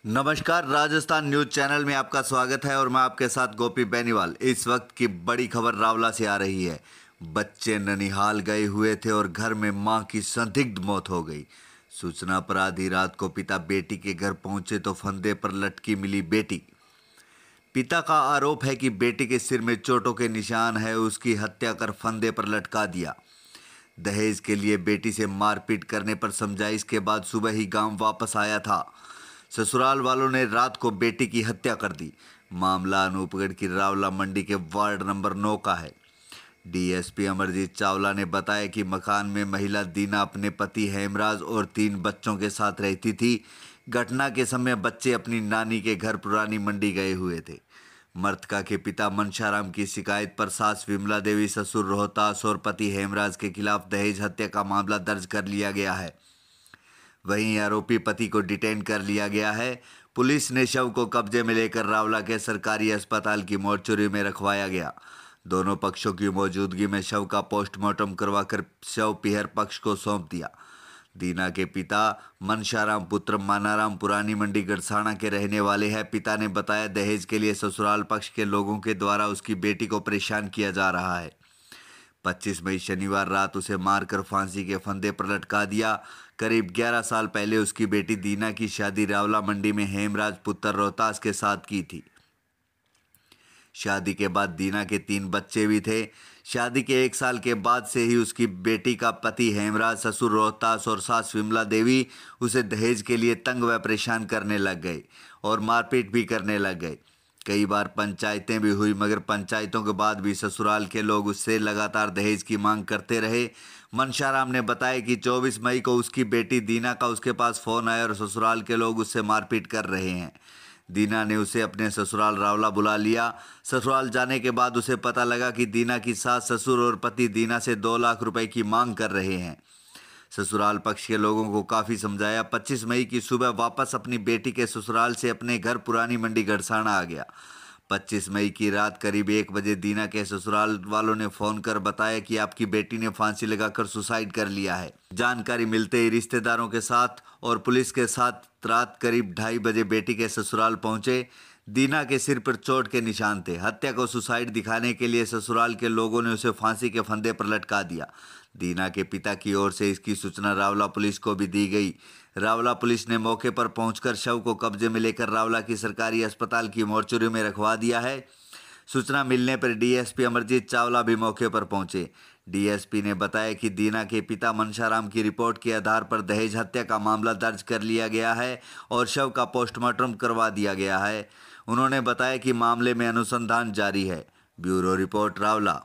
नमस्कार, Rajasthan news channel में आपका स्वागत है और मैं आपके साथ गोपी बेनीवाल। इस वक्त की बड़ी खबर रावला से आ रही है। बच्चे ननिहाल गए हुए थे और घर में मां की संदिग्ध मौत हो गई। सूचना पर आधी रात को पिता बेटी के घर पहुंचे तो फंदे पर लटकी मिली बेटी। पिता का आरोप है कि बेटी के सिर में चोटों के निशान है, उसकी हत्या कर फंदे पर लटका दिया। दहेज के लिए बेटी से मारपीट करने पर समझाइश के बाद सुबह ही गांव वापस आया था। ससुराल वालों ने रात को बेटी की हत्या कर दी। मामला अनूपगढ़ की रावला मंडी के वार्ड नंबर 9 का है। डीएसपी अमरजीत चावला ने बताया कि मकान में महिला दीना अपने पति हेमराज और 3 बच्चों के साथ रहती थी। घटना के समय बच्चे अपनी नानी के घर पुरानी मंडी गए हुए थे। मृतका के पिता मनशाराम की शिकायत पर सास विमला देवी, ससुर रोहतास और पति हेमराज के खिलाफ दहेज हत्या का मामला दर्ज कर लिया गया है। वहीं आरोपी पति को डिटेन कर लिया गया है। पुलिस ने शव को कब्जे में लेकर रावला के सरकारी अस्पताल की मोर्चरी में रखवाया गया। दोनों पक्षों की मौजूदगी में शव का पोस्टमार्टम करवाकर शव पीहर पक्ष को सौंप दिया। दीना के पिता मनशाराम पुत्र मानाराम पुरानी मंडी गड़साना के रहने वाले हैं। पिता ने बताया, दहेज के लिए ससुराल पक्ष के लोगों के द्वारा उसकी बेटी को परेशान किया जा रहा है। 25 मई शनिवार रात उसे मारकर फांसी के फंदे पर लटका दिया। करीब 11 साल पहले उसकी बेटी दीना की शादी रावला मंडी में हेमराज पुत्र रोहतास के साथ की थी। शादी के बाद दीना के 3 बच्चे भी थे। शादी के 1 साल के बाद से ही उसकी बेटी का पति हेमराज, ससुर रोहतास और सास विमला देवी उसे दहेज के लिए तंग व परेशान करने लग गए और मारपीट भी करने लग गए। कई बार पंचायतें भी हुई, मगर पंचायतों के बाद भी ससुराल के लोग उससे लगातार दहेज की मांग करते रहे। मनशाराम ने बताया कि 24 मई को उसकी बेटी दीना का उसके पास फ़ोन आया और ससुराल के लोग उससे मारपीट कर रहे हैं। दीना ने उसे अपने ससुराल रावला बुला लिया। ससुराल जाने के बाद उसे पता लगा कि दीना की सास, ससुर और पति दीना से 2 लाख रुपए की मांग कर रहे हैं। ससुराल पक्ष के लोगों को काफ़ी समझाया। 25 मई की सुबह वापस अपनी बेटी के ससुराल से अपने घर पुरानी मंडी गड़साना आ गया। 25 मई की रात करीब 1 बजे दीना के ससुराल वालों ने फ़ोन कर बताया कि आपकी बेटी ने फांसी लगाकर सुसाइड कर लिया है। जानकारी मिलते ही रिश्तेदारों के साथ और पुलिस के साथ रात करीब 2:30 बजे बेटी के ससुराल पहुंचे। दीना के सिर पर चोट के निशान थे। हत्या को सुसाइड दिखाने के लिए ससुराल के लोगों ने उसे फांसी के फंदे पर लटका दिया। दीना के पिता की ओर से इसकी सूचना रावला पुलिस को भी दी गई। रावला पुलिस ने मौके पर पहुंचकर शव को कब्जे में लेकर रावला की सरकारी अस्पताल की मोर्चरी में रखवा दिया है। सूचना मिलने पर डीएसपी अमरजीत चावला भी मौके पर पहुंचे। डीएसपी ने बताया कि दीना के पिता मनशाराम की रिपोर्ट के आधार पर दहेज हत्या का मामला दर्ज कर लिया गया है और शव का पोस्टमार्टम करवा दिया गया है। उन्होंने बताया कि मामले में अनुसंधान जारी है। Bureau report, Rawla.